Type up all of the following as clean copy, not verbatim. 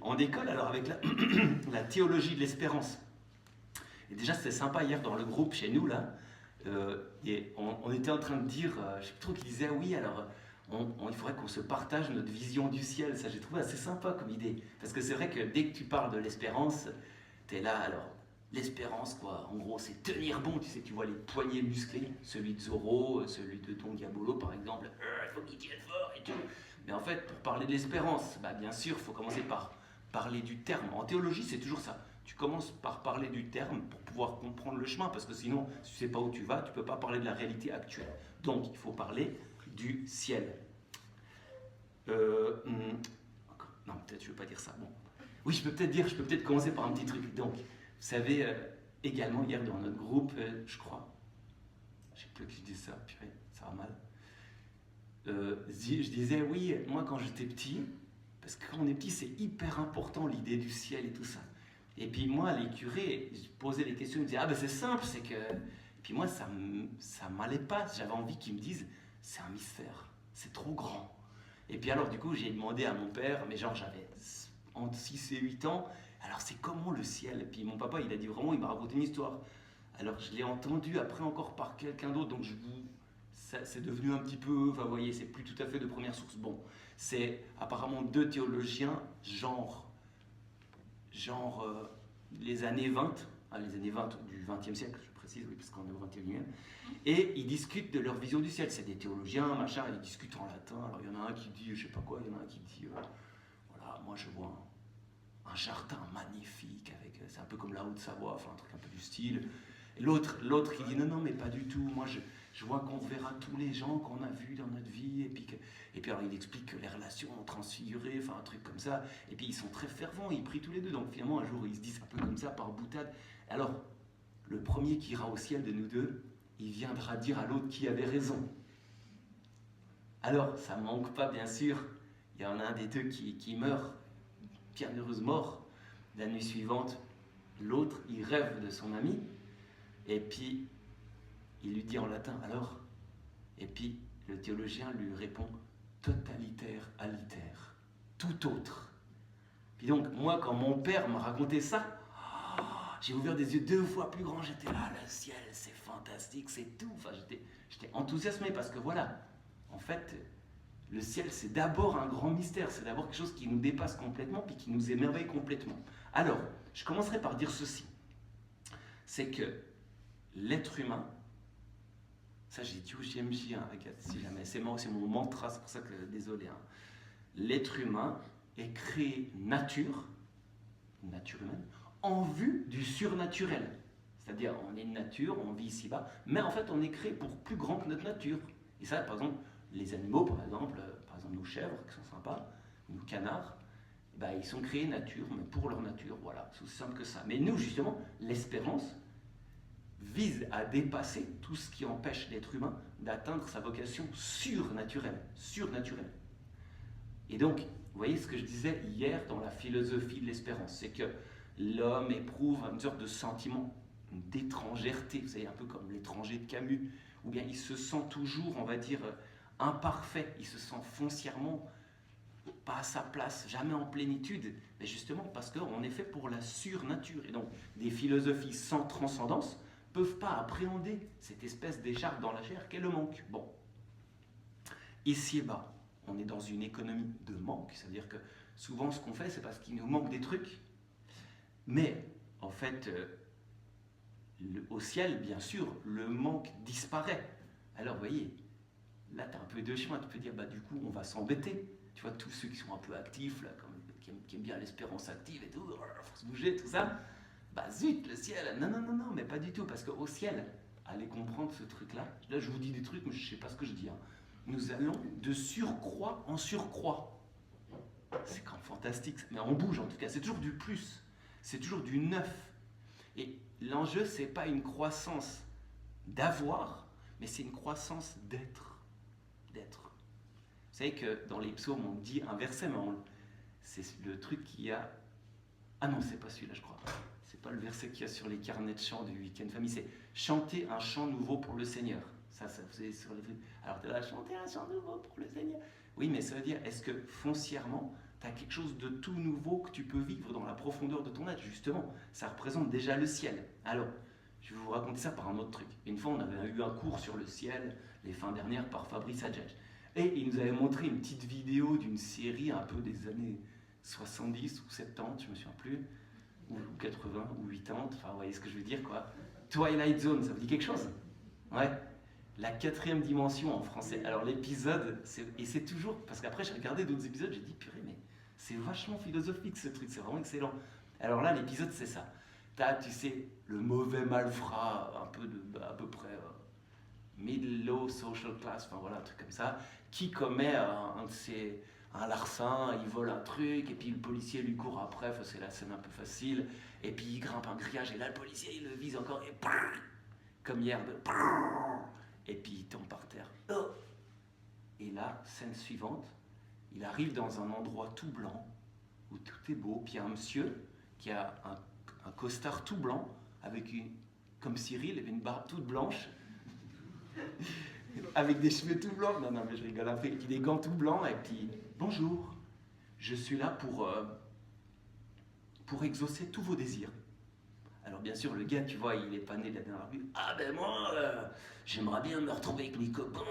on décolle alors avec la théologie de l'espérance. Et déjà, c'était sympa hier dans le groupe chez nous, là. Et on était en train de dire, je sais plus trop qui disait, oui, alors il faudrait qu'on se partage notre vision du ciel. Ça, j'ai trouvé assez sympa comme idée. Parce que c'est vrai que dès que tu parles de l'espérance, t'es là, alors, l'espérance, quoi, en gros, c'est tenir bon. Tu sais, tu vois les poignets musclés, celui de Zorro, celui de Don Diabolo, par exemple, il faut qu'il tienne fort et tout. Mais en fait, pour parler de l'espérance, bah, bien sûr, il faut commencer par parler du terme. En théologie, c'est toujours ça. Tu commences par parler du terme pour pouvoir comprendre le chemin, parce que sinon, si tu ne sais pas où tu vas, tu ne peux pas parler de la réalité actuelle. Donc, il faut parler du ciel. Non, peut-être je ne veux pas dire ça. Bon. Oui, je peux peut-être commencer par un petit truc. Donc, vous savez, également hier dans notre groupe, je crois, je ne sais plus qui dit ça, purée, ça va mal. Je disais, oui, moi quand j'étais petit, parce que quand on est petit, c'est hyper important l'idée du ciel et tout ça. Et puis moi, les curés, je posais les questions, ils me disaient, ah ben c'est simple, c'est que... Et puis moi, ça m'allait pas, j'avais envie qu'ils me disent, c'est un mystère, c'est trop grand. Et puis alors du coup, j'ai demandé à mon père, mais genre j'avais entre 6 et 8 ans, alors c'est comment le ciel? Et puis mon papa, il a dit vraiment, il m'a raconté une histoire. Alors je l'ai entendu après encore par quelqu'un d'autre, donc c'est devenu un petit peu, enfin vous voyez, c'est plus tout à fait de première source. Bon, c'est apparemment deux théologiens, genre les années 20, les années 20 du 20e siècle, je précise, oui, parce qu'on est au 21e, et ils discutent de leur vision du ciel. C'est des théologiens, machin, ils discutent en latin. Alors il y en a un qui dit, je sais pas quoi, il y en a un qui dit, voilà, moi je vois un jardin magnifique, c'est un peu comme la Haute-Savoie, enfin un truc un peu du style. Et l'autre qui dit, non, mais pas du tout, moi je vois qu'on verra tous les gens qu'on a vus dans notre vie, et puis alors il explique que les relations ont transfiguré, enfin un truc comme ça, et puis ils sont très fervents, ils prient tous les deux, donc finalement un jour ils se disent un peu comme ça par boutade. Alors, le premier qui ira au ciel de nous deux, il viendra dire à l'autre qui avait raison. Alors, ça ne manque pas bien sûr, il y en a un des deux qui meurt, bienheureuse mort, la nuit suivante, l'autre il rêve de son ami, et puis il lui dit en latin, alors, et puis le théologien lui répond, totalitaire aliter, tout autre. Puis donc, moi, quand mon père m'a raconté ça, j'ai ouvert des yeux 2 fois plus grands, j'étais là, le ciel, c'est fantastique, c'est tout. Enfin, j'étais enthousiasmé parce que voilà, en fait, le ciel, c'est d'abord un grand mystère, c'est d'abord quelque chose qui nous dépasse complètement, puis qui nous émerveille complètement. Alors, je commencerai par dire ceci, c'est que l'être humain, ça j'ai dit au JMJ, hein, regarde, si jamais, c'est mon mantra, c'est pour ça que, désolé, hein. L'être humain est créé nature humaine, en vue du surnaturel. C'est-à-dire, on est une nature, on vit ici-bas, mais en fait, on est créé pour plus grand que notre nature. Et ça, par exemple, les animaux, par exemple nos chèvres, qui sont sympas, nos canards, ben, ils sont créés nature, mais pour leur nature, voilà, c'est aussi simple que ça. Mais nous, justement, l'espérance vise à dépasser tout ce qui empêche l'être humain d'atteindre sa vocation surnaturelle. Et donc, vous voyez ce que je disais hier dans la philosophie de l'espérance, c'est que l'homme éprouve une sorte de sentiment d'étrangèreté, vous savez, un peu comme l'étranger de Camus, ou bien il se sent toujours, on va dire, imparfait, il se sent foncièrement pas à sa place, jamais en plénitude, mais justement parce qu'on est fait pour la surnature. Et donc, des philosophies sans transcendance ne peuvent pas appréhender cette espèce d'écharpe dans la chair qu'est le manque. Bon, ici-bas, on est dans une économie de manque, c'est-à-dire que souvent ce qu'on fait, c'est parce qu'il nous manque des trucs. Mais, en fait, au ciel, bien sûr, le manque disparaît. Alors, vous voyez, là, tu as un peu de chemin, tu peux dire, bah, du coup, on va s'embêter. Tu vois, tous ceux qui sont un peu actifs, là, qui aiment bien l'espérance active et tout, il faut se bouger, tout ça, bah zut, le ciel, non, mais pas du tout, parce qu'au ciel, allez comprendre ce truc-là, là, je vous dis des trucs, mais je ne sais pas ce que je dis, hein. Nous allons de surcroît en surcroît. C'est quand même fantastique, mais on bouge en tout cas, c'est toujours du plus, c'est toujours du neuf. Et l'enjeu, c'est pas une croissance d'avoir, mais c'est une croissance d'être. Vous savez que dans les psaumes, on dit un verset, mais c'est le truc qu'il y a... Ah non, c'est pas celui-là, je crois. C'est pas le verset qu'il y a sur les carnets de chant du week-end famille, c'est « Chanter un chant nouveau pour le Seigneur ». Ça, vous savez, sur les trucs. Alors, tu as chanté un chant nouveau pour le Seigneur. Oui, mais ça veut dire, est-ce que foncièrement, tu tu as quelque chose de tout nouveau que tu peux vivre dans la profondeur de ton être. Justement, ça représente déjà le ciel. Alors, je vais vous raconter ça par un autre truc. Une fois, on avait eu un cours sur le ciel, les fins dernières, par Fabrice Adjadj. Et il nous avait montré une petite vidéo d'une série un peu des années 70 ou 70, je me souviens plus, ou 80 ou 80, enfin, vous voyez ce que je veux dire, quoi. Twilight Zone, ça vous dit quelque chose? Ouais. La quatrième dimension en français. Alors l'épisode, et c'est toujours, parce qu'après j'ai regardé d'autres épisodes, j'ai dit purée, mais c'est vachement philosophique ce truc, c'est vraiment excellent. Alors là, l'épisode c'est ça. T'as, tu sais, le mauvais malfrat, un peu de, à peu près middle low social class, enfin voilà, un truc comme ça, qui commet un larcin, il vole un truc, et puis le policier lui court après, enfin, c'est la scène un peu facile, et puis il grimpe un grillage, et là le policier il le vise encore, et comme hier, et puis il tombe par terre. Et là, scène suivante, il arrive dans un endroit tout blanc, où tout est beau, puis il y a un monsieur qui a un costard tout blanc, avec comme Cyril, une barbe toute blanche, avec des cheveux tout blancs, non mais je rigole un peu, et puis des gants tout blancs, et puis bonjour, je suis là pour exaucer tous vos désirs. Alors bien sûr, le gars, tu vois, il est pas né de la dernière vue. Ah ben moi, j'aimerais bien me retrouver avec mes copains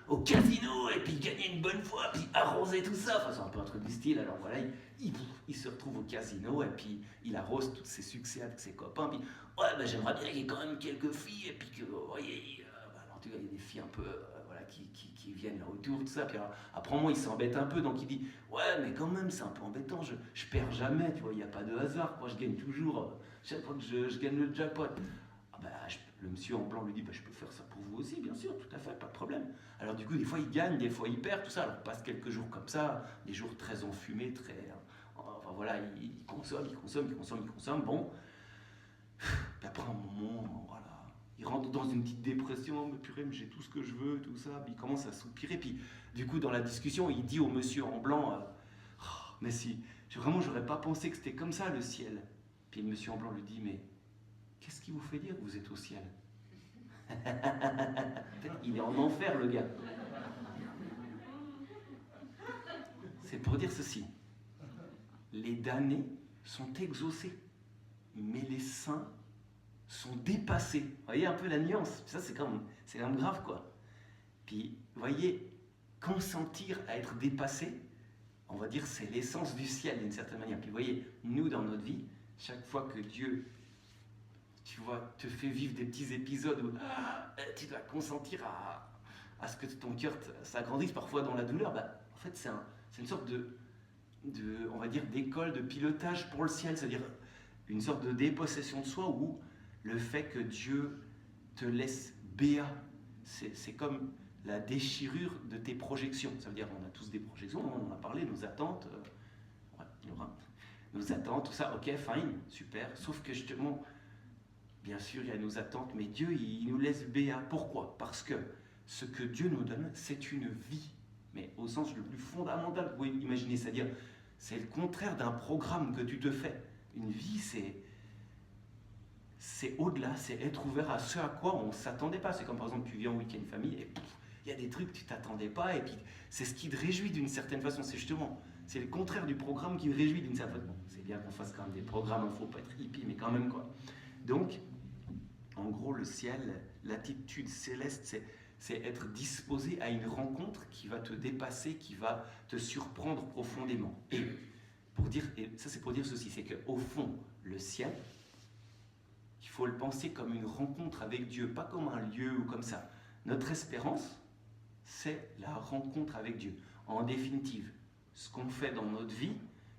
au casino, et puis gagner une bonne fois, puis arroser tout ça. Enfin, c'est un peu un truc du style. Alors voilà, il se retrouve au casino, et puis il arrose tous ses succès avec ses copains. Puis ouais, ben j'aimerais bien qu'il y ait quand même quelques filles, et puis que, vous voyez, alors tu vois, il y a des filles un peu, voilà, qui viennent là autour, tout ça. Puis alors, après moi, il s'embête un peu, donc il dit, ouais, mais quand même, c'est un peu embêtant, je perds jamais, tu vois, il n'y a pas de hasard, quoi, je gagne toujours. Chaque fois que je gagne le jackpot, ah bah, le monsieur en blanc lui dit bah, je peux faire ça pour vous aussi, bien sûr, tout à fait, pas de problème. Alors du coup, des fois il gagne, des fois il perd, tout ça. Alors on passe quelques jours comme ça, des jours très enfumés, très. Enfin voilà, il consomme, bon. Puis après un moment, voilà, il rentre dans une petite dépression, mais purée, mais j'ai tout ce que je veux, tout ça. Puis il commence à soupirer. Puis du coup, dans la discussion, il dit au monsieur en blanc oh, mais si, vraiment, j'aurais pas pensé que c'était comme ça le ciel. Puis le monsieur en blanc lui dit, mais qu'est-ce qui vous fait dire que vous êtes au ciel? Il est en enfer, le gars. C'est pour dire ceci. Les damnés sont exaucés, mais les saints sont dépassés. Vous voyez un peu la nuance? Ça, c'est quand même grave, quoi. Puis, vous voyez, consentir à être dépassé, on va dire, c'est l'essence du ciel, d'une certaine manière. Puis, vous voyez, nous, dans notre vie, chaque fois que Dieu, tu vois, te fait vivre des petits épisodes où tu dois consentir à ce que ton cœur s'agrandisse, parfois dans la douleur, bah, en fait, c'est une sorte de, on va dire, d'école de pilotage pour le ciel, c'est-à-dire une sorte de dépossession de soi où le fait que Dieu te laisse béat, c'est comme la déchirure de tes projections. Ça veut dire on a tous des projections, on en a parlé, nos attentes, nos attentes, tout ça, ok, fine, super. Sauf que justement, bien sûr, il y a nos attentes, mais Dieu, il nous laisse béat. Pourquoi? Parce que ce que Dieu nous donne, c'est une vie, mais au sens le plus fondamental. Vous pouvez imaginer, c'est-à-dire, c'est le contraire d'un programme que tu te fais. Une vie, c'est au-delà, c'est être ouvert à ce à quoi on ne s'attendait pas. C'est comme par exemple, tu viens en week-end famille et il y a des trucs que tu t'attendais pas, et puis c'est ce qui te réjouit d'une certaine façon. C'est justement, c'est le contraire du programme qui me réjouit d'une certaine façon. Bon, c'est bien qu'on fasse quand même des programmes, il ne faut pas être hippie, mais quand même quoi. Donc, en gros, le ciel, l'attitude céleste, c'est être disposé à une rencontre qui va te dépasser, qui va te surprendre profondément. Et ça c'est pour dire ceci, c'est qu'au fond, le ciel, il faut le penser comme une rencontre avec Dieu, pas comme un lieu ou comme ça. Notre espérance, c'est la rencontre avec Dieu. En définitive, ce qu'on fait dans notre vie,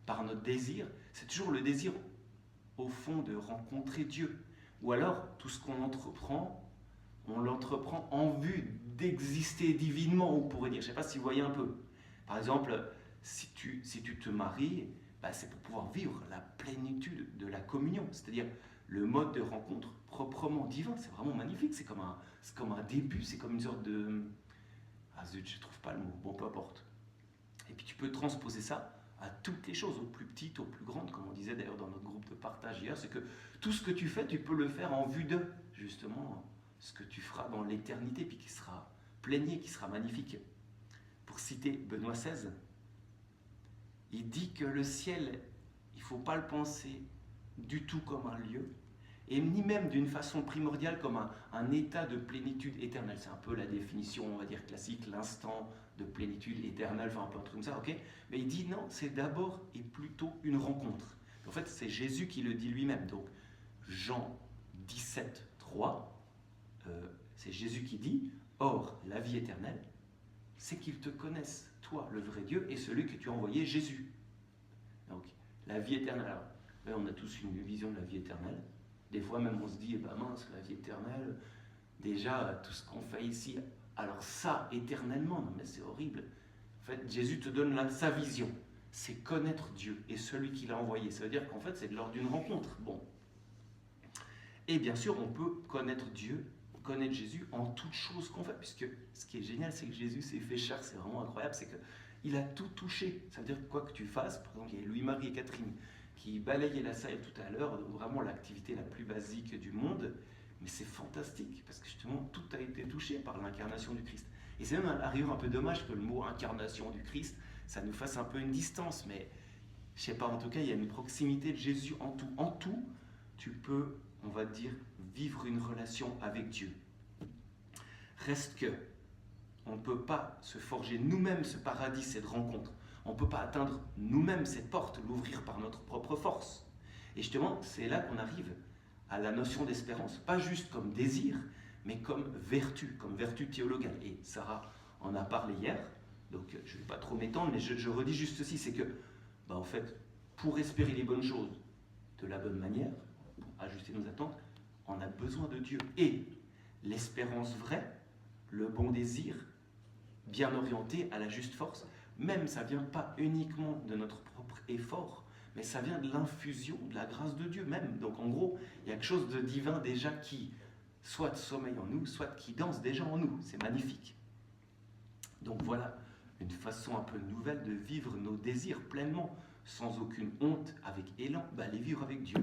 par notre désir, c'est toujours le désir, au fond, de rencontrer Dieu. Ou alors, tout ce qu'on entreprend, on l'entreprend en vue d'exister divinement, on pourrait dire. Je ne sais pas si vous voyez un peu. Par exemple, si tu te maries, bah, c'est pour pouvoir vivre la plénitude de la communion, c'est-à-dire le mode de rencontre proprement divin. C'est vraiment magnifique, c'est comme un début, c'est comme une sorte de... Ah zut, je ne trouve pas le mot, bon, peu importe. Et puis tu peux transposer ça à toutes les choses, aux plus petites, aux plus grandes, comme on disait d'ailleurs dans notre groupe de partage hier, c'est que tout ce que tu fais, tu peux le faire en vue de, justement, ce que tu feras dans l'éternité, puis qui sera plénier, qui sera magnifique. Pour citer Benoît XVI, il dit que le ciel, il ne faut pas le penser du tout comme un lieu, et ni même d'une façon primordiale comme un état de plénitude éternelle. C'est un peu la définition, on va dire, classique, l'instant de plénitude éternelle, enfin un peu un truc comme ça, ok? Mais il dit non, c'est d'abord et plutôt une rencontre. En fait, c'est Jésus qui le dit lui-même. Donc, Jean 17, 3, c'est Jésus qui dit, or, la vie éternelle, c'est qu'ils te connaissent, toi, le vrai Dieu, et celui que tu as envoyé, Jésus. Donc, la vie éternelle. Alors, là, on a tous une vision de la vie éternelle. Des fois même on se dit, mince, la vie éternelle, déjà tout ce qu'on fait ici, alors ça, éternellement, non mais c'est horrible. En fait, Jésus te donne là sa vision, c'est connaître Dieu et celui qui l'a envoyé. Ça veut dire qu'en fait c'est lors d'une rencontre. Bon. Et bien sûr, on peut connaître Dieu, connaître Jésus en toutes choses qu'on fait, puisque ce qui est génial, c'est que Jésus s'est fait chair, c'est vraiment incroyable, c'est qu'il a tout touché. Ça veut dire que quoi que tu fasses, par exemple, il y a Louis-Marie et Catherine qui balayaient la salle tout à l'heure, vraiment l'activité la plus basique du monde, mais c'est fantastique, parce que justement, tout a été touché par l'incarnation du Christ. Et c'est même à rigueur un peu dommage que le mot incarnation du Christ, ça nous fasse un peu une distance, mais je sais pas, en tout cas, il y a une proximité de Jésus en tout. En tout, tu peux, on va dire, vivre une relation avec Dieu. Reste que, on ne peut pas se forger nous-mêmes ce paradis, cette rencontre. On ne peut pas atteindre nous-mêmes cette porte, l'ouvrir par notre propre force. Et justement, c'est là qu'on arrive à la notion d'espérance, pas juste comme désir, mais comme vertu théologale. Et Sarah en a parlé hier, donc je ne vais pas trop m'étendre, mais je redis juste ceci, c'est que, en fait, pour espérer les bonnes choses de la bonne manière, pour ajuster nos attentes, on a besoin de Dieu. Et l'espérance vraie, le bon désir, bien orienté à la juste force, même ça ne vient pas uniquement de notre propre effort, mais ça vient de l'infusion de la grâce de Dieu même. Donc en gros, il y a quelque chose de divin déjà qui soit sommeille en nous, soit qui danse déjà en nous. C'est magnifique. Donc voilà, une façon un peu nouvelle de vivre nos désirs pleinement, sans aucune honte, avec élan, les vivre avec Dieu,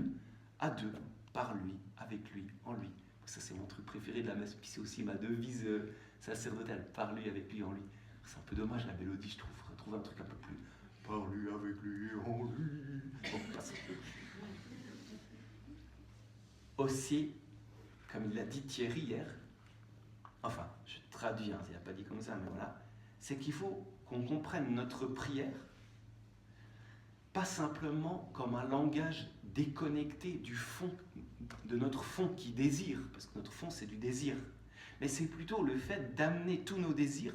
à deux, par lui, avec lui, en lui. Ça c'est mon truc préféré de la messe, puis c'est aussi ma devise sacerdotale, par lui, avec lui, en lui. C'est un peu dommage la mélodie, je trouve. Trouver un truc un peu plus par lui, avec lui, en lui. Bon, aussi, comme il l'a dit Thierry hier, enfin, je traduis, il n'a pas dit comme ça, mais voilà, c'est qu'il faut qu'on comprenne notre prière, pas simplement comme un langage déconnecté du fond, de notre fond qui désire, parce que notre fond c'est du désir, mais c'est plutôt le fait d'amener tous nos désirs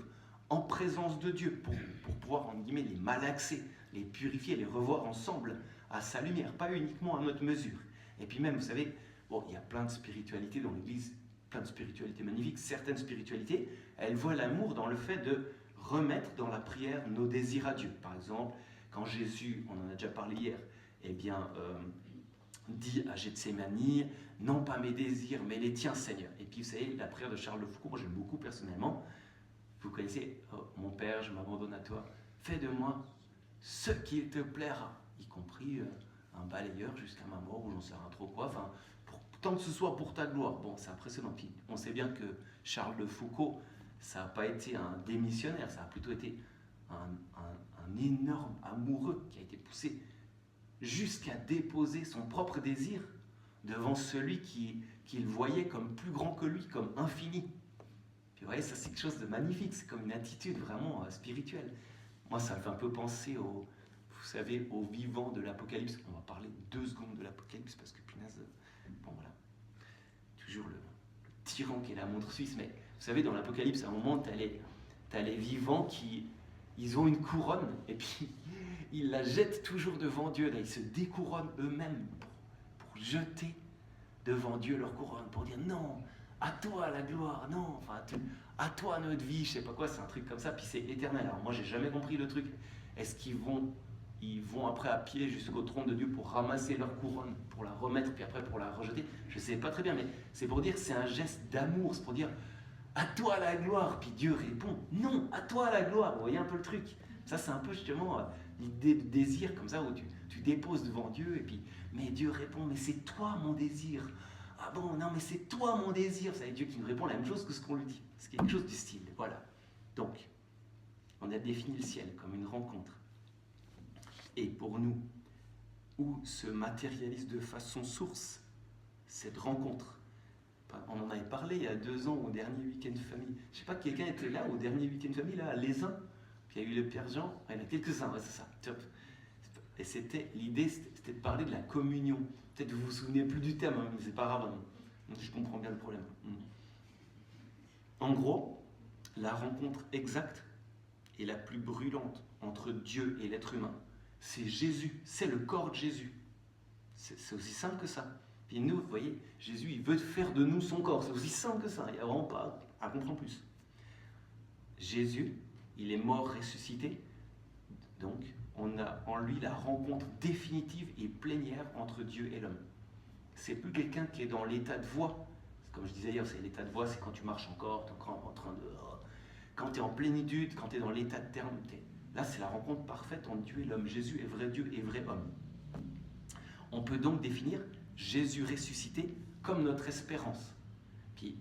en présence de Dieu, pour pouvoir, en guillemets, les malaxer, les purifier, les revoir ensemble à sa lumière, pas uniquement à notre mesure. Et puis même, vous savez, il y a plein de spiritualités dans l'Église, plein de spiritualités magnifiques. Certaines spiritualités, elles voient l'amour dans le fait de remettre dans la prière nos désirs à Dieu. Par exemple, quand Jésus, on en a déjà parlé hier, dit à Gethsémani, non pas mes désirs, mais les tiens, Seigneur. Et puis vous savez, la prière de Charles de Foucault, moi j'aime beaucoup personnellement. Vous connaissez, mon Père, je m'abandonne à toi, fais de moi ce qu'il te plaira, y compris un balayeur jusqu'à ma mort, ou j'en sais rien trop quoi, enfin, tant que ce soit pour ta gloire. Bon, c'est impressionnant. Puis on sait bien que Charles de Foucault, ça n'a pas été un démissionnaire, ça a plutôt été un énorme amoureux qui a été poussé jusqu'à déposer son propre désir devant celui qu'il voyait comme plus grand que lui, comme infini. Puis vous voyez, ça c'est quelque chose de magnifique, c'est comme une attitude vraiment spirituelle. Moi ça me fait un peu penser vous savez, au vivant de l'Apocalypse. On va parler 2 secondes de l'Apocalypse parce que punaise, bon voilà, toujours le tyran qui est la montre suisse, mais vous savez, dans l'Apocalypse, à un moment, t'as les vivants ils ont une couronne, et puis ils la jettent toujours devant Dieu, là, ils se découronnent eux-mêmes pour jeter devant Dieu leur couronne, pour dire non, à toi la gloire, non, enfin à toi notre vie, je sais pas quoi, c'est un truc comme ça, puis c'est éternel. Alors moi j'ai jamais compris le truc. Est-ce qu'ils vont après à pied jusqu'au trône de Dieu pour ramasser leur couronne, pour la remettre, puis après pour la rejeter? Je sais pas très bien, mais c'est pour dire, c'est un geste d'amour, c'est pour dire à toi la gloire, puis Dieu répond non, à toi la gloire. Vous voyez un peu le truc? Ça c'est un peu justement l'idée de désir comme ça, où tu déposes devant Dieu, et puis mais Dieu répond, mais c'est toi mon désir. Ah bon, non, mais c'est toi mon désir. Vous savez, Dieu qui nous répond la même chose que ce qu'on lui dit. C'est quelque chose du style. Voilà. Donc, on a défini le ciel comme une rencontre. et pour nous, où se matérialise de façon source cette rencontre. On en avait parlé il y a 2 ans au dernier week-end famille. Je ne sais pas, quelqu'un était là au dernier week-end famille, là, à Lézin. Puis il y a eu le Père Jean, il y en a quelques-uns, ouais, c'est ça, top. Et l'idée, c'était de parler de la communion. Peut-être que vous vous souvenez plus du thème, hein, mais c'est pas grave. Hein. Je comprends bien le problème. En gros, la rencontre exacte et la plus brûlante entre Dieu et l'être humain, c'est Jésus, c'est le corps de Jésus. C'est aussi simple que ça. Puis nous, vous voyez, Jésus, il veut faire de nous son corps. C'est aussi simple que ça. Il n'y a vraiment pas à comprendre plus. Jésus, il est mort, ressuscité. Donc, on a en lui la rencontre définitive et plénière entre Dieu et l'homme. C'est plus quelqu'un qui est dans l'état de voie. Comme je disais hier, c'est l'état de voie, c'est quand tu marches encore, tu es encore en train de... Quand tu es en plénitude, quand tu es dans l'état de terme. Là, c'est la rencontre parfaite entre Dieu et l'homme. Jésus est vrai Dieu et vrai homme. On peut donc définir Jésus ressuscité comme notre espérance. Puis,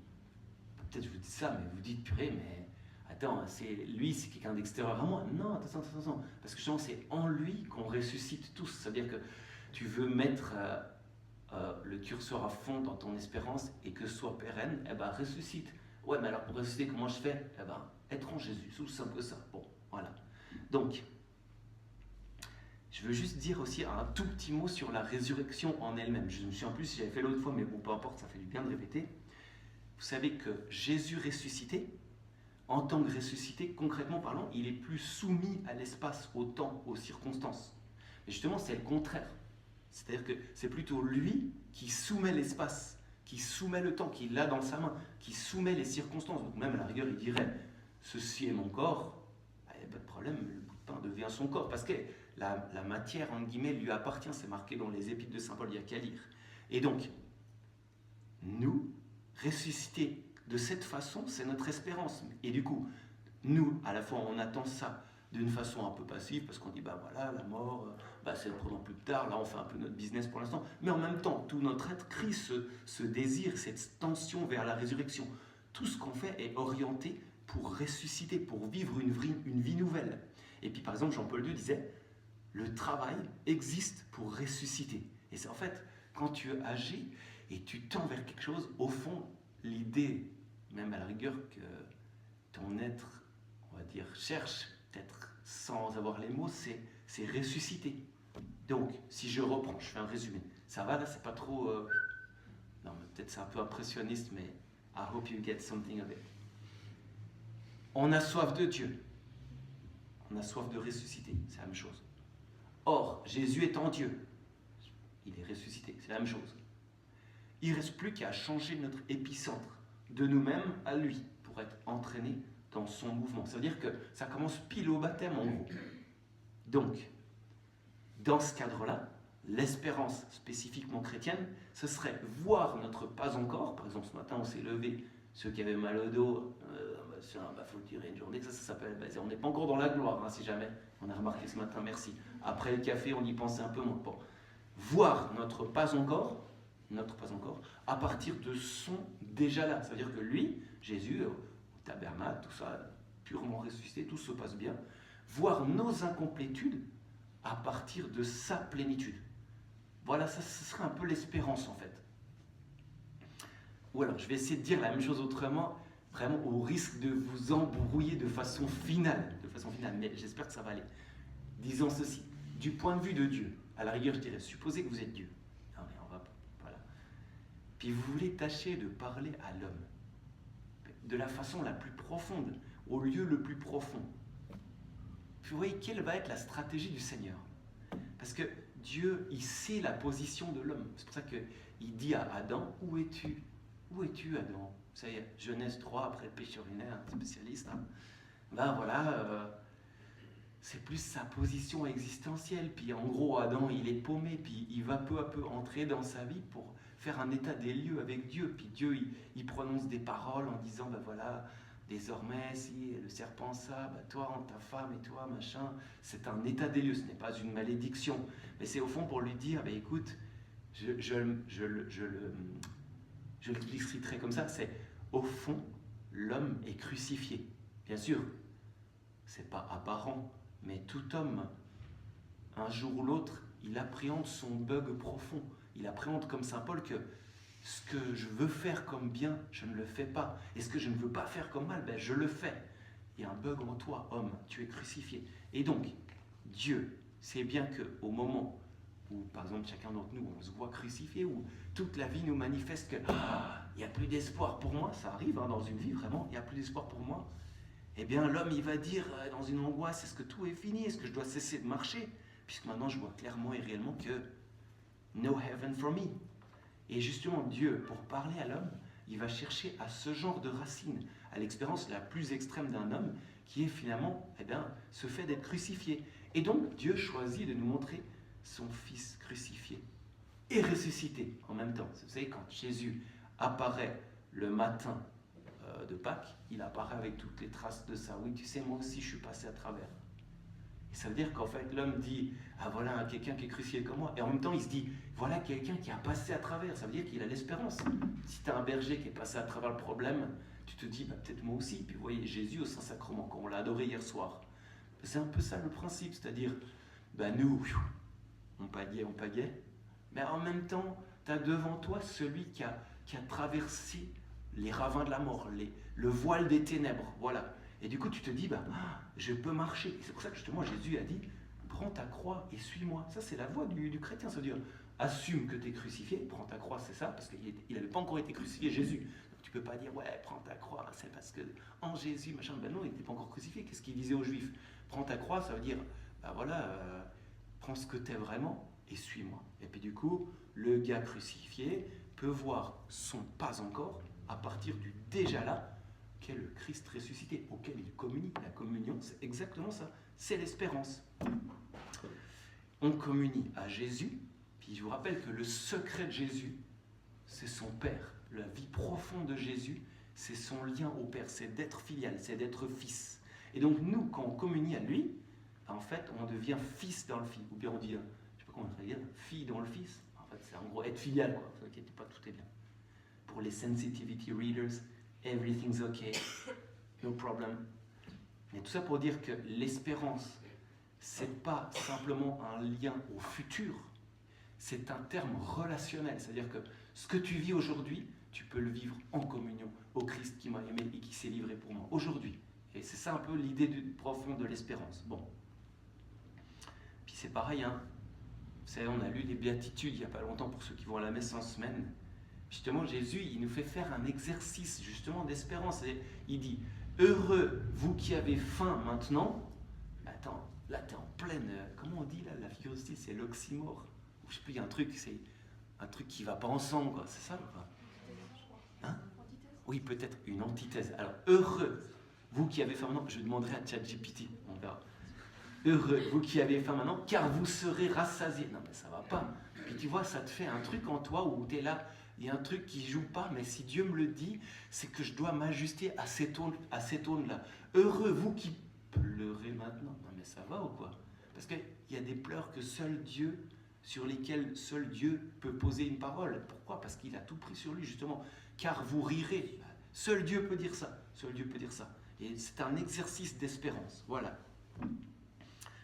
peut-être je vous dis ça, mais vous dites, purée, mais attends, c'est quelqu'un d'extérieur à moi. Non, attention. Parce que justement, c'est en lui qu'on ressuscite tous. C'est-à-dire que tu veux mettre le curseur à fond dans ton espérance et que ce soit pérenne, eh ben, ressuscite. Ouais, mais alors pour ressusciter, comment je fais? Eh ben, être en Jésus, c'est aussi simple que ça. Bon, voilà. Donc, je veux juste dire aussi un tout petit mot sur la résurrection en elle-même. Je me souviens plus si j'avais fait l'autre fois, mais bon, peu importe, ça fait du bien de répéter. Vous savez que Jésus ressuscité, en tant que ressuscité, concrètement parlant, il est plus soumis à l'espace, au temps, aux circonstances. Mais justement, c'est le contraire. C'est-à-dire que c'est plutôt lui qui soumet l'espace, qui soumet le temps, qui l'a dans sa main, qui soumet les circonstances. Donc même à la rigueur, il dirait, ceci est mon corps, il n'y a pas de problème, le bout de pain devient son corps, parce que la matière, entre guillemets, lui appartient, c'est marqué dans les épîtres de Saint Paul, il n'y a qu'à lire. Et donc, nous, ressuscités de cette façon, c'est notre espérance. Et du coup, nous, à la fois, on attend ça d'une façon un peu passive, parce qu'on dit, bah voilà, la mort, c'est le prenant plus tard, là on fait un peu notre business pour l'instant, mais en même temps, tout notre être crie ce désir, cette tension vers la résurrection. Tout ce qu'on fait est orienté pour ressusciter, pour vivre une vie nouvelle. Et puis par exemple, Jean-Paul II disait, le travail existe pour ressusciter. Et c'est en fait, quand tu agis et tu tends vers quelque chose, au fond, l'idée, même à la rigueur, que ton être, on va dire, cherche, peut-être sans avoir les mots, c'est ressusciter. Donc, si je reprends, je fais un résumé. Ça va là, c'est pas trop... Non, mais peut-être c'est un peu impressionniste, mais I hope you get something of it. On a soif de Dieu. On a soif de ressusciter, c'est la même chose. Or, Jésus étant Dieu, il est ressuscité, c'est la même chose. Il ne reste plus qu'à changer notre épicentre de nous-mêmes à lui pour être entraîné dans son mouvement. Ça veut dire que ça commence pile au baptême en gros. Donc, dans ce cadre-là, l'espérance spécifiquement chrétienne, ce serait voir notre pas encore. Par exemple, ce matin, on s'est levé, ceux qui avaient mal au dos, faut tirer une journée, ça s'appelle, on n'est pas encore dans la gloire, hein, si jamais. On a remarqué ce matin, merci. Après le café, on y pensait un peu moins. Bon. Voir notre pas encore, à partir de son déjà là. Ça veut dire que lui, Jésus, au tabernacle, tout ça, purement ressuscité, tout se passe bien. Voir nos incomplétudes à partir de sa plénitude. Voilà, ça, ce serait un peu l'espérance en fait. Ou alors, je vais essayer de dire la même chose autrement, vraiment au risque de vous embrouiller de façon finale, mais j'espère que ça va aller. Disons ceci, du point de vue de Dieu, à la rigueur, je dirais, supposez que vous êtes Dieu. Non, mais on va, voilà. Puis vous voulez tâcher de parler à l'homme de la façon la plus profonde, au lieu le plus profond. Puis vous voyez, quelle va être la stratégie du Seigneur? Parce que Dieu, il sait la position de l'homme. C'est pour ça qu'il dit à Adam, où es-tu? Où es-tu, Adam? Ça y est, Genèse 3, après le péché urinaire, spécialiste. Hein. Ben voilà, c'est plus sa position existentielle. Puis en gros, Adam, il est paumé, puis il va peu à peu entrer dans sa vie pour faire un état des lieux avec Dieu. Puis Dieu, il prononce des paroles en disant, ben voilà, désormais, si le serpent ça, ben toi, ta femme et toi, machin, c'est un état des lieux, ce n'est pas une malédiction. Mais c'est au fond pour lui dire, ben écoute, je l'expliquerai comme ça, c'est au fond, l'homme est crucifié. Bien sûr, c'est pas apparent, mais tout homme un jour ou l'autre, il appréhende son bug profond. Il appréhende comme Saint Paul que ce que je veux faire comme bien, je ne le fais pas. Et ce que je ne veux pas faire comme mal, ben je le fais. Il y a un bug en toi, homme, tu es crucifié. Et donc, Dieu sait bien qu'au moment où, par exemple, chacun d'entre nous, on se voit crucifié, où toute la vie nous manifeste que il n'y a plus d'espoir pour moi, ça arrive dans une vie vraiment, il n'y a plus d'espoir pour moi, eh bien l'homme il va dire dans une angoisse, est-ce que tout est fini, est-ce que je dois cesser de marcher, puisque maintenant je vois clairement et réellement que no heaven for me. Et justement Dieu, pour parler à l'homme, il va chercher à ce genre de racine, à l'expérience la plus extrême d'un homme, qui est finalement ce fait d'être crucifié. Et donc Dieu choisit de nous montrer son Fils crucifié et ressuscité en même temps. Vous savez, quand Jésus apparaît le matin de Pâques, il apparaît avec toutes les traces de ça. Oui, tu sais, moi aussi, je suis passé à travers. Et ça veut dire qu'en fait, l'homme dit, ah voilà, quelqu'un qui est crucifié comme moi. Et en même temps, il se dit, voilà quelqu'un qui a passé à travers. Ça veut dire qu'il a l'espérance. Si tu as un berger qui est passé à travers le problème, tu te dis, bah, peut-être moi aussi. Puis vous voyez, Jésus au Saint-Sacrement, quand on l'a adoré hier soir, c'est un peu ça le principe. C'est-à-dire, bah, nous, on pagaie. Mais en même temps, tu as devant toi celui qui a traversé les ravins de la mort, le voile des ténèbres, voilà. Et du coup, tu te dis, je peux marcher. Et c'est pour ça que justement, Jésus a dit, prends ta croix et suis-moi. Ça, c'est la voie du chrétien, ça veut dire, assume que tu es crucifié, prends ta croix, c'est ça, parce qu'il n'avait pas encore été crucifié, Jésus. Donc tu peux pas dire, ouais, prends ta croix, c'est parce que en Jésus, machin, ben non, il n'était pas encore crucifié. Qu'est-ce qu'il disait aux Juifs? Prends ta croix, ça veut dire, prends ce que tu es vraiment et suis-moi. Et puis du coup, le gars crucifié peut voir son pas encore à partir du déjà là qu'est le Christ ressuscité, auquel il communie. La communion, c'est exactement ça, c'est l'espérance. On communie à Jésus, puis je vous rappelle que le secret de Jésus, c'est son Père. La vie profonde de Jésus, c'est son lien au Père, c'est d'être filial, c'est d'être fils. Et donc nous, quand on communie à lui, en fait, on devient fils dans le fils. Ou bien on dit, je ne sais pas comment on va dire, fille dans le fils. En fait, c'est en gros être filial, quoi. Ne vous inquiétez pas, tout est bien. Pour les sensitivity readers, everything's okay, no problem. Mais tout ça pour dire que l'espérance, c'est pas simplement un lien au futur, c'est un terme relationnel. C'est-à-dire que ce que tu vis aujourd'hui, tu peux le vivre en communion au Christ qui m'a aimé et qui s'est livré pour moi, aujourd'hui. Et c'est ça un peu l'idée profonde de l'espérance. Bon. Puis c'est pareil, hein. Vous savez, on a lu les béatitudes il n'y a pas longtemps pour ceux qui vont à la messe en semaine. Justement, Jésus, il nous fait faire un exercice justement d'espérance. Et il dit, heureux vous qui avez faim maintenant. Attends, là tu es en pleine, comment on dit là, la figurosité, c'est l'oxymore. Je sais plus, il y a un truc, c'est un truc qui ne va pas ensemble, quoi. C'est ça ou pas? Hein? Oui, peut-être une antithèse. Alors, heureux vous qui avez faim maintenant, je demanderai à ChatGPT, on verra. Heureux vous qui avez faim maintenant, car vous serez rassasiés. Non mais ça va pas. Puis tu vois, ça te fait un truc en toi où tu es là, il y a un truc qui joue pas, mais si Dieu me le dit, c'est que je dois m'ajuster à ces tônes-là. Heureux vous qui pleurez maintenant. Non mais ça va ou quoi? Parce qu'il y a des pleurs que seul Dieu, sur lesquels seul Dieu peut poser une parole. Pourquoi? Parce qu'il a tout pris sur lui, justement. Car vous rirez. Seul Dieu peut dire ça. Seul Dieu peut dire ça. Et c'est un exercice d'espérance. Voilà.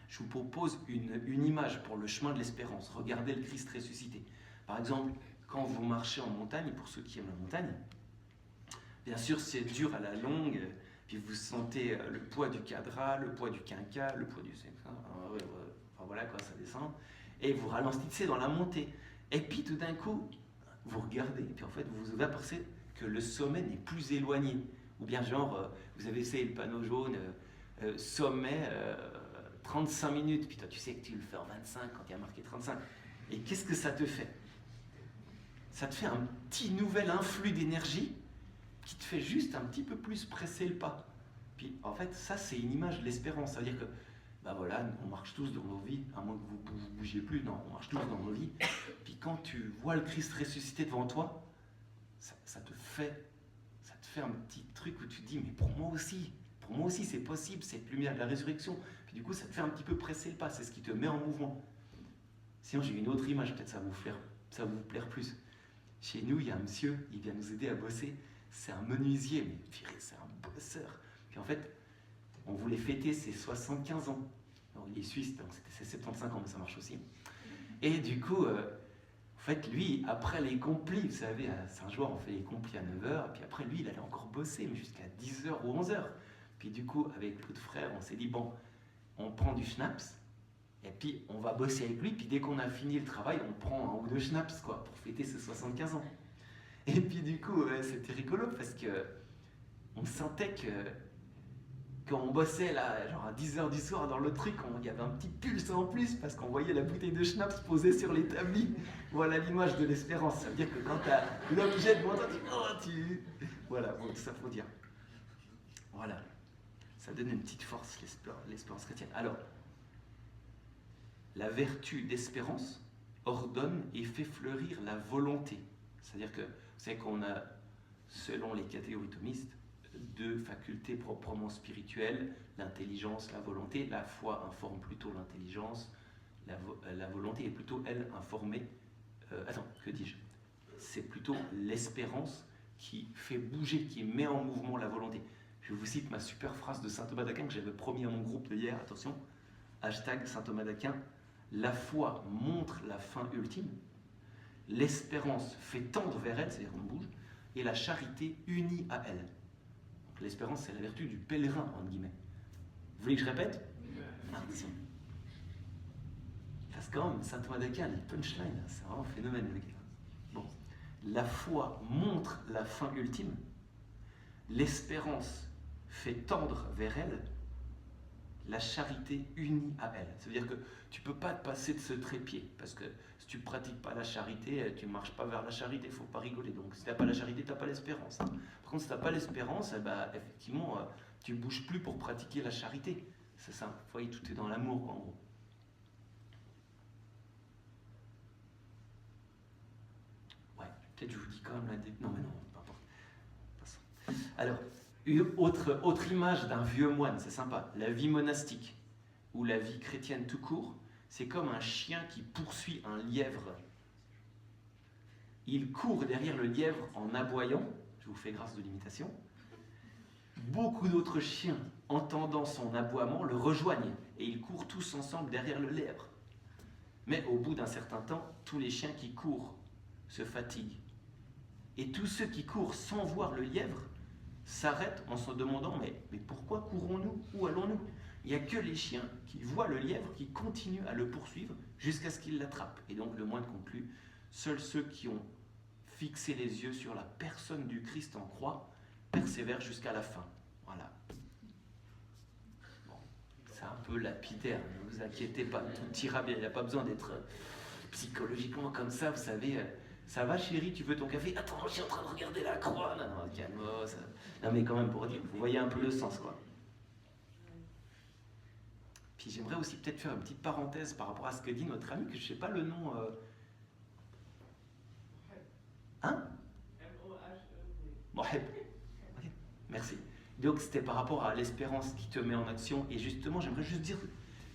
Je vous propose une image pour le chemin de l'espérance. Regardez le Christ ressuscité. Par exemple, quand vous marchez en montagne, pour ceux qui aiment la montagne, bien sûr c'est dur à la longue, puis vous sentez le poids du cadran, le poids du quinca, le poids du... Enfin voilà quoi, ça descend. Et vous ralentissez dans la montée. Et puis tout d'un coup, vous regardez, et puis en fait vous vous apercevez que le sommet n'est plus éloigné. Ou bien genre, vous avez essayé le panneau jaune, sommet 35 minutes, puis toi tu sais que tu le fais en 25 quand il y a marqué 35. Et qu'est-ce que ça te fait? Ça te fait un petit nouvel influx d'énergie qui te fait juste un petit peu plus presser le pas. Puis en fait, ça c'est une image de l'espérance. C'est-à-dire que, ben voilà, on marche tous dans nos vies, à moins que vous ne bougiez plus, non, on marche tous dans nos vies. Puis quand tu vois le Christ ressuscité devant toi, ça te fait un petit truc où tu te dis, mais pour moi aussi c'est possible, cette lumière de la résurrection. Puis du coup, ça te fait un petit peu presser le pas, c'est ce qui te met en mouvement. Sinon, j'ai une autre image, peut-être ça va vous plaire plus. Chez nous, il y a un monsieur, il vient nous aider à bosser. C'est un menuisier, mais c'est un bosseur. Puis en fait, on voulait fêter ses 75 ans. Donc, il est suisse, donc c'est 75 ans, mais ça marche aussi. Et du coup, en fait, lui, après les complis, vous savez, à Saint-Joueur, on fait les complis à 9h, et puis après, lui, il allait encore bosser, mais jusqu'à 10h ou 11h. Puis du coup, avec l'autre frère, on s'est dit, bon, on prend du schnapps, et puis on va bosser avec lui, puis dès qu'on a fini le travail, on prend un ou deux schnapps, quoi, pour fêter ses 75 ans. Et puis du coup, c'était rigolo, parce que on sentait que quand on bossait là, genre à 10h du soir dans le truc, il y avait un petit pulse en plus parce qu'on voyait la bouteille de schnapps posée sur l'établi. Voilà l'image de l'espérance. Ça veut dire que quand tu as l'objet devant toi, voilà, bon, tout ça faut dire. Voilà. Ça donne une petite force, l'espérance chrétienne. Alors, la vertu d'espérance ordonne et fait fleurir la volonté. C'est-à-dire que, vous savez qu'on a, selon les catégories thomistes, deux facultés proprement spirituelles, l'intelligence, la volonté. La foi informe plutôt l'intelligence, la volonté est plutôt, elle, informée. Que dis-je? C'est plutôt l'espérance qui fait bouger, qui met en mouvement la volonté. Je vous cite ma super phrase de saint Thomas d'Aquin que j'avais promis à mon groupe de hier, attention, hashtag saint Thomas d'Aquin, la foi montre la fin ultime, l'espérance fait tendre vers elle, c'est-à-dire qu'on bouge, et la charité unit à elle. L'espérance, c'est la vertu du pèlerin, entre guillemets. Vous voulez que je répète? Attention. Parce que quand même, saint Thomas d'Aquin, les punchlines, c'est vraiment un phénomène, le gars. Bon. La foi montre la fin ultime. L'espérance fait tendre vers elle. La charité unit à elle. Ça veut dire que tu ne peux pas te passer de ce trépied. Parce que si tu ne pratiques pas la charité, tu ne marches pas vers la charité. Il ne faut pas rigoler. Donc si tu n'as pas la charité, tu n'as pas l'espérance. Par contre, si tu n'as pas l'espérance, effectivement, tu ne bouges plus pour pratiquer la charité. C'est ça. Vous voyez, tout est dans l'amour, en gros. Ouais, peut-être je vous dis quand même la... Non, mais non, peu importe. Passons. Alors, une autre image d'un vieux moine, c'est sympa. La vie monastique, ou la vie chrétienne tout court, c'est comme un chien qui poursuit un lièvre. Il court derrière le lièvre en aboyant, je vous fais grâce de l'imitation. Beaucoup d'autres chiens, entendant son aboiement, le rejoignent, et ils courent tous ensemble derrière le lièvre. Mais au bout d'un certain temps, tous les chiens qui courent se fatiguent. Et tous ceux qui courent sans voir le lièvre s'arrêtent en se demandant mais pourquoi courons-nous? Où allons-nous? Il n'y a que les chiens qui voient le lièvre qui continuent à le poursuivre jusqu'à ce qu'il l'attrape. Et donc le moine conclut, seuls ceux qui ont fixé les yeux sur la personne du Christ en croix persévèrent jusqu'à la fin. Voilà. Bon, c'est un peu lapidaire, ne vous inquiétez pas, tout ira bien, il n'y a pas besoin d'être psychologiquement comme ça, vous savez... Ça va chérie, tu veux ton café? Attends, je suis en train de regarder la croix. Non, calme-toi. Ça... Non mais quand même pour dire, vous voyez un peu le sens quoi. Puis j'aimerais aussi peut-être faire une petite parenthèse par rapport à ce que dit notre ami, que je ne sais pas le nom... Hein? Moheb. Okay. Merci. Donc c'était par rapport à l'espérance qui te met en action. Et justement, j'aimerais juste dire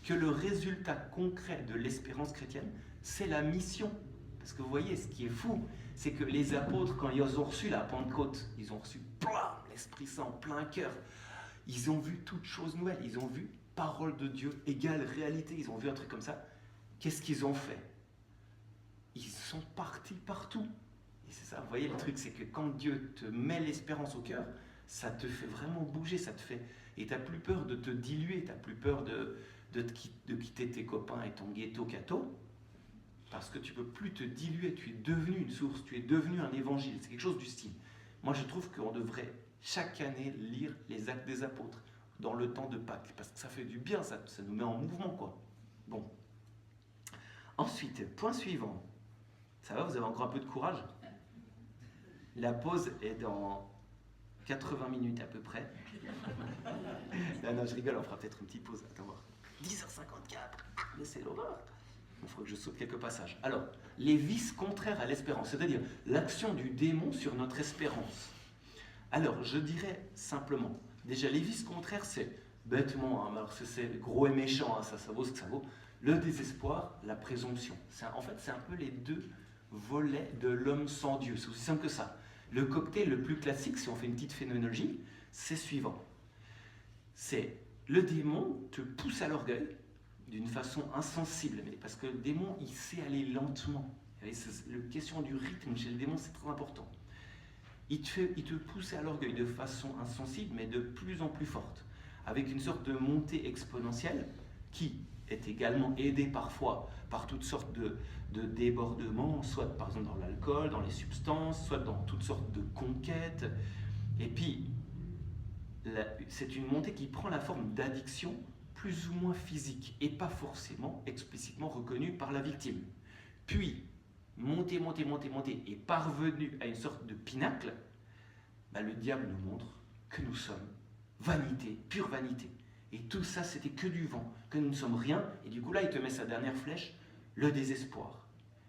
que le résultat concret de l'espérance chrétienne, c'est la mission. Parce que vous voyez, ce qui est fou, c'est que les apôtres, quand ils ont reçu la Pentecôte, ils ont reçu plein l'Esprit Saint, plein cœur. Ils ont vu toutes choses nouvelles. Ils ont vu parole de Dieu égale réalité. Ils ont vu un truc comme ça. Qu'est-ce qu'ils ont fait? Ils sont partis partout. Et c'est ça, vous voyez, le truc, c'est que quand Dieu te met l'espérance au cœur, ça te fait vraiment bouger, ça te fait... Et tu n'as plus peur de te diluer, tu n'as plus peur de quitter tes copains et ton ghetto-cato. Parce que tu ne peux plus te diluer, tu es devenu une source, tu es devenu un évangile, c'est quelque chose du style. Moi je trouve qu'on devrait chaque année lire les Actes des Apôtres dans le temps de Pâques, parce que ça fait du bien, ça nous met en mouvement quoi. Bon. Ensuite, point suivant. Ça va, vous avez encore un peu de courage? La pause est dans 80 minutes à peu près. Non, je rigole, on fera peut-être une petite pause, attends voir. 10h54, mais c'est l'horreur. Il faudrait que je saute quelques passages. Alors, les vices contraires à l'espérance, c'est-à-dire l'action du démon sur notre espérance. Alors, je dirais simplement, déjà, les vices contraires, c'est bêtement, hein, alors c'est gros et méchant, hein, ça vaut ce que ça vaut, le désespoir, la présomption. En fait, c'est un peu les deux volets de l'homme sans Dieu. C'est aussi simple que ça. Le cocktail le plus classique, si on fait une petite phénoménologie, c'est suivant. C'est le démon te pousse à l'orgueil, d'une façon insensible, mais parce que le démon, il sait aller lentement. La question du rythme chez le démon, c'est très important. Il te pousse à l'orgueil de façon insensible, mais de plus en plus forte, avec une sorte de montée exponentielle qui est également aidée parfois par toutes sortes de débordements, soit par exemple dans l'alcool, dans les substances, soit dans toutes sortes de conquêtes. Et puis, c'est une montée qui prend la forme d'addiction plus ou moins physique et pas forcément explicitement reconnue par la victime. Puis, monter, et parvenu à une sorte de pinacle, le diable nous montre que nous sommes vanité, pure vanité. Et tout ça, c'était que du vent, que nous ne sommes rien. Et du coup, là, il te met sa dernière flèche, le désespoir.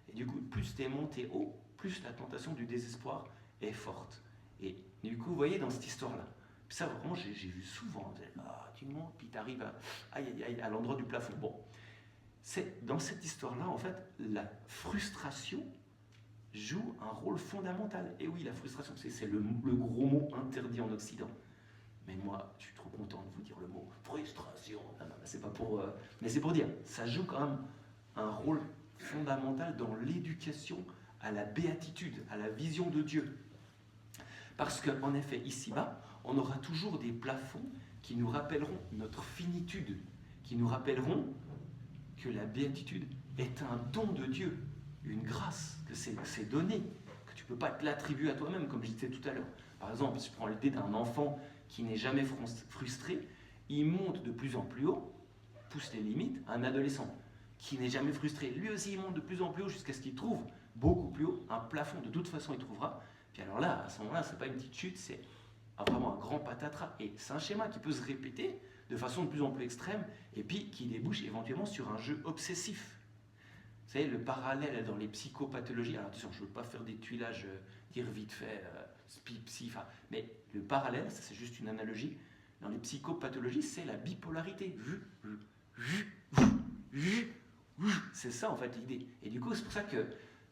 Et du coup, plus tu es monté haut, plus la tentation du désespoir est forte. Et du coup, vous voyez, dans cette histoire-là, ça, vraiment, j'ai vu souvent. Tu montes, puis tu arrives à l'endroit du plafond. Bon, dans cette histoire-là, en fait, la frustration joue un rôle fondamental. Et oui, la frustration, c'est le gros mot interdit en Occident. Mais moi, je suis trop content de vous dire le mot frustration. C'est pas pour, mais c'est pour dire, ça joue quand même un rôle fondamental dans l'éducation à la béatitude, à la vision de Dieu. Parce qu'en effet, ici-bas, on aura toujours des plafonds qui nous rappelleront notre finitude, qui nous rappelleront que la béatitude est un don de Dieu, une grâce, que c'est donné, que tu ne peux pas te l'attribuer à toi-même, comme je disais tout à l'heure. Par exemple, si je prends l'idée d'un enfant qui n'est jamais frustré, il monte de plus en plus haut, pousse les limites. Un adolescent qui n'est jamais frustré, lui aussi il monte de plus en plus haut jusqu'à ce qu'il trouve beaucoup plus haut un plafond. De toute façon, il trouvera. Puis alors là, à ce moment-là, c'est pas une petite chute, c'est vraiment un grand patatras. Et c'est un schéma qui peut se répéter de façon de plus en plus extrême et puis qui débouche éventuellement sur un jeu obsessif. Vous savez, le parallèle dans les psychopathologies, alors attention, je ne veux pas faire des tuilages, dire vite fait, mais le parallèle, ça c'est juste une analogie, dans les psychopathologies, c'est la bipolarité. C'est ça en fait l'idée. Et du coup, c'est pour ça que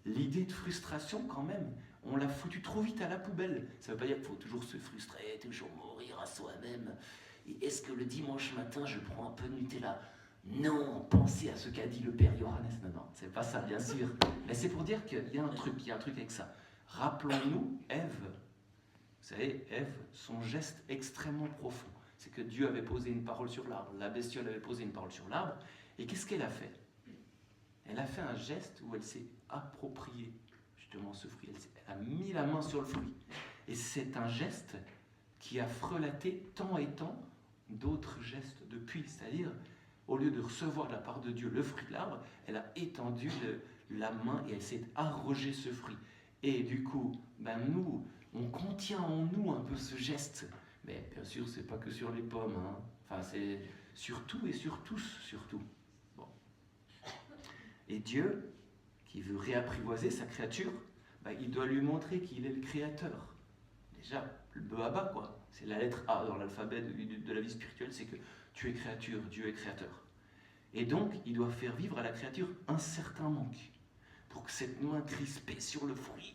l'idée de frustration, quand même, on l'a foutu trop vite à la poubelle. Ça ne veut pas dire qu'il faut toujours se frustrer, toujours mourir à soi-même. Et est-ce que le dimanche matin, je prends un peu de Nutella ? Non, pensez à ce qu'a dit le père Johannes. Non, c'est pas ça, bien sûr. Mais c'est pour dire qu'il y a un truc avec ça. Rappelons-nous, Ève, vous savez, Ève, son geste extrêmement profond, c'est que Dieu avait posé une parole sur l'arbre, la bestiole avait posé une parole sur l'arbre, et qu'est-ce qu'elle a fait ? Elle a fait un geste où elle s'est appropriée justement ce fruit, elle a mis la main sur le fruit. Et c'est un geste qui a frelaté tant et tant d'autres gestes depuis, c'est-à-dire, au lieu de recevoir de la part de Dieu le fruit de l'arbre, elle a étendu la main et elle s'est arrogée ce fruit. Et du coup, nous, on contient en nous un peu ce geste. Mais bien sûr, c'est pas que sur les pommes, hein. Enfin, c'est sur tout et sur tous, surtout. Bon. Et Dieu, qui veut réapprivoiser sa créature, il doit lui montrer qu'il est le créateur. Déjà, le Behaba, quoi. C'est la lettre A dans l'alphabet de la vie spirituelle, c'est que tu es créature, Dieu est créateur. Et donc, il doit faire vivre à la créature un certain manque, pour que cette main crispée sur le fruit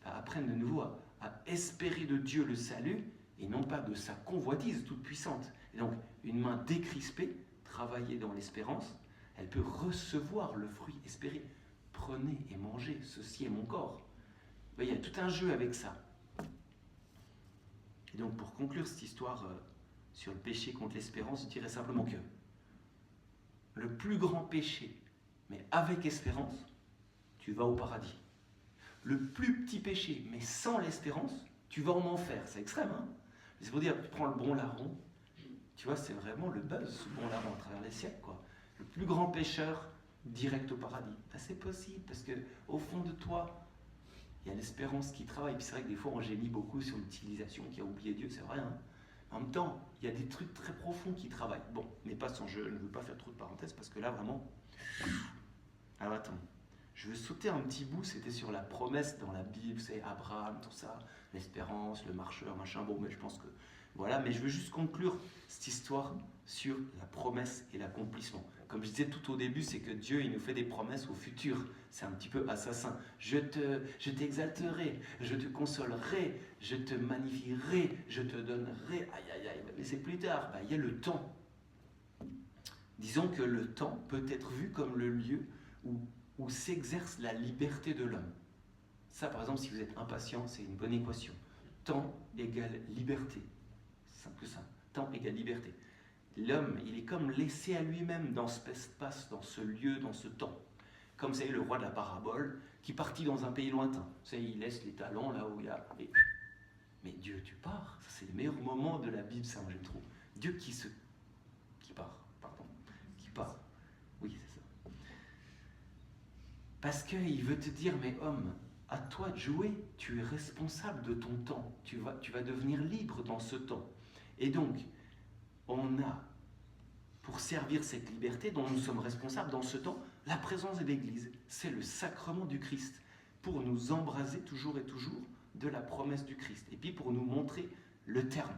apprenne de nouveau à espérer de Dieu le salut, et non pas de sa convoitise toute puissante. Et donc, une main décrispée, travaillée dans l'espérance, elle peut recevoir le fruit espéré. Prenez et mangez, ceci est mon corps. Il y a tout un jeu avec ça. Et donc, pour conclure cette histoire sur le péché contre l'espérance, je dirais simplement que le plus grand péché, mais avec espérance, tu vas au paradis. Le plus petit péché, mais sans l'espérance, tu vas en enfer. C'est extrême, hein ? C'est pour dire, tu prends le bon larron, tu vois, c'est vraiment le buzz, ce bon larron à travers les siècles, quoi. Le plus grand pécheur, direct au paradis. C'est possible, parce qu'au fond de toi, il y a l'espérance qui travaille. Puis c'est vrai que des fois, on gémit beaucoup sur l'utilisation qui a oublié Dieu, c'est vrai, hein. En même temps, il y a des trucs très profonds qui travaillent. Bon, mais passons, je ne veux pas faire trop de parenthèses, parce que là, vraiment... Alors attends, je veux sauter un petit bout, c'était sur la promesse dans la Bible, c'est Abraham, tout ça, l'espérance, le marcheur, machin, bon, mais je pense que... Voilà, mais je veux juste conclure cette histoire sur la promesse et l'accomplissement. Comme je disais tout au début, c'est que Dieu, il nous fait des promesses au futur. C'est un petit peu assassin. Je t'exalterai, je te consolerai, je te magnifierai, je te donnerai. Aïe, aïe, aïe. Mais c'est plus tard. Il y a le temps. Disons que le temps peut être vu comme le lieu où s'exerce la liberté de l'homme. Ça, par exemple, si vous êtes impatient, c'est une bonne équation. Temps égale liberté. C'est simple que ça. Temps égale liberté. L'homme, il est comme laissé à lui-même dans ce espace, dans ce lieu, dans ce temps. Comme vous savez, le roi de la parabole qui partit dans un pays lointain. Vous savez, il laisse les talents là où il y a... Mais Dieu, tu pars. Ça, c'est les meilleurs moments de la Bible, ça, moi, j'aime trop. Dieu qui part, pardon. Qui part. Oui, c'est ça. Parce qu'il veut te dire, mais homme, à toi de jouer, tu es responsable de ton temps. Tu vas devenir libre dans ce temps. Et donc, on a, pour servir cette liberté dont nous sommes responsables dans ce temps, la présence de l'Église. C'est le sacrement du Christ, pour nous embraser toujours et toujours de la promesse du Christ. Et puis pour nous montrer le terme.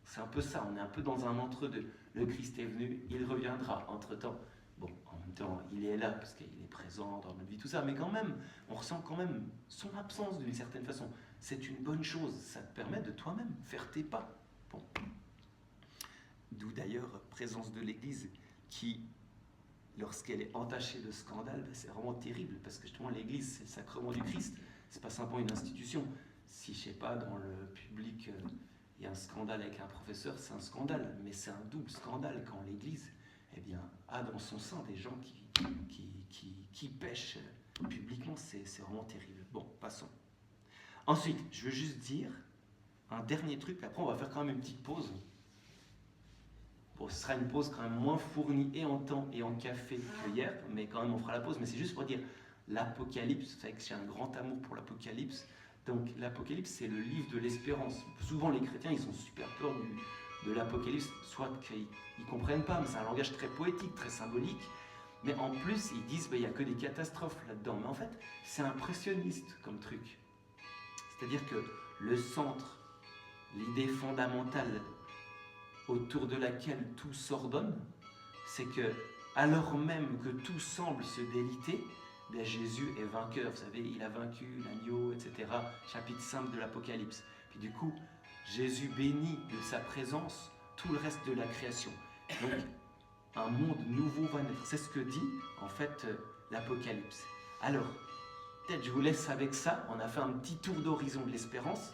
C'est un peu ça, on est un peu dans un entre-deux. Le Christ est venu, il reviendra. Entre-temps, bon, en même temps, il est là, parce qu'il est présent dans notre vie, tout ça, mais quand même, on ressent quand même son absence d'une certaine façon. C'est une bonne chose, ça te permet de toi-même faire tes pas. Bon. D'où d'ailleurs, présence de l'Église qui, lorsqu'elle est entachée de scandales, c'est vraiment terrible, parce que justement l'Église, c'est le sacrement du Christ, c'est pas simplement une institution. Si, je sais pas, dans le public, il y a un scandale avec un professeur, c'est un scandale, mais c'est un double scandale quand l'Église, eh bien, a dans son sein des gens qui pêchent publiquement, c'est vraiment terrible. Bon, passons. Ensuite, je veux juste dire un dernier truc, après on va faire quand même une petite pause. Bon, ce sera une pause quand même moins fournie et en temps et en café que hier, mais quand même on fera la pause. Mais c'est juste pour dire, l'Apocalypse, vous savez que j'ai un grand amour pour l'Apocalypse. Donc l'Apocalypse, c'est le livre de l'espérance. Souvent les chrétiens, ils ont super peur de l'Apocalypse, soit qu'ils ne comprennent pas, mais c'est un langage très poétique, très symbolique. Mais en plus, ils disent, il n'y a que des catastrophes là-dedans. Mais en fait, c'est impressionniste comme truc. C'est-à-dire que le centre, l'idée fondamentale autour de laquelle tout s'ordonne, c'est que, alors même que tout semble se déliter, bien Jésus est vainqueur. Vous savez, il a vaincu l'agneau, etc. Chapitre 5 de l'Apocalypse. Puis du coup, Jésus bénit de sa présence tout le reste de la création. Donc, un monde nouveau va naître. C'est ce que dit, en fait, l'Apocalypse. Alors, peut-être je vous laisse avec ça. On a fait un petit tour d'horizon de l'espérance.